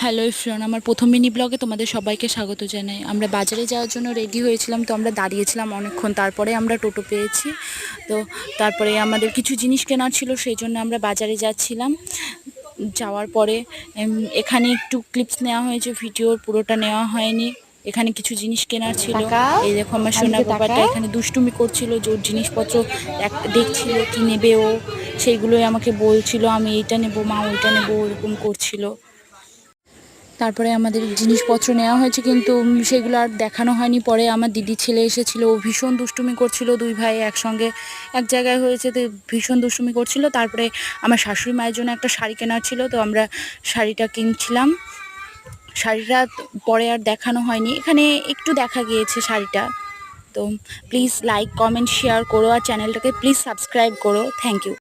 Hello everyone, আমার প্রথম mini ব্লগে তোমাদের সবাইকে স্বাগত জানাই। আমরা বাজারে যাওয়ার জন্য রেডি হয়েছিলাম, তো আমরা দাঁড়িয়েছিলাম অনেকক্ষণ, তারপরে আমরা টোটো পেয়েছি। তো তারপরে আমাদের কিছু জিনিস কেনার ছিল, সেই জন্য আমরা বাজারে যাচ্ছিলাম। যাওয়ার পরে এখানে একটু ক্লিপস নেওয়া হয়েছে, ভিডিওর পুরোটা নেওয়া হয়নি। এখানে কিছু জিনিস কেনার ছিল। এই দেখো আমার সোনা বাবাটা এখানে দুষ্টুমি করছিল, যে ওর জিনিসপত্র দেখছিল কি নেবে ও, সেইগুলোই আমাকে বলছিল আমি এইটা নেবো মা, ওইটা নেবো, ওরকম করছিল। তারপরে আমাদের জিনিসপত্র নেওয়া হয়েছে, কিন্তু সেগুলো আর দেখানো হয়নি। পরে আমার দিদির ছেলে এসেছিল, ও ভীষণ দুষ্টুমি করছিল। দুই ভাই একসঙ্গে এক জায়গায় হয়েছে, তো ভীষণ দুষ্টুমি করছিল। তারপরে আমার শাশুড়ি মায়ের জন্য একটা শাড়ি কেনার ছিল, তো আমরা শাড়িটা কিনছিলাম। শাড়িটা পরে আর দেখানো হয়নি, এখানে একটু দেখা গিয়েছে শাড়িটা। তো প্লিজ লাইক কমেন্ট শেয়ার করো, আর চ্যানেলটাকে প্লিজ সাবস্ক্রাইব করো। Thank you.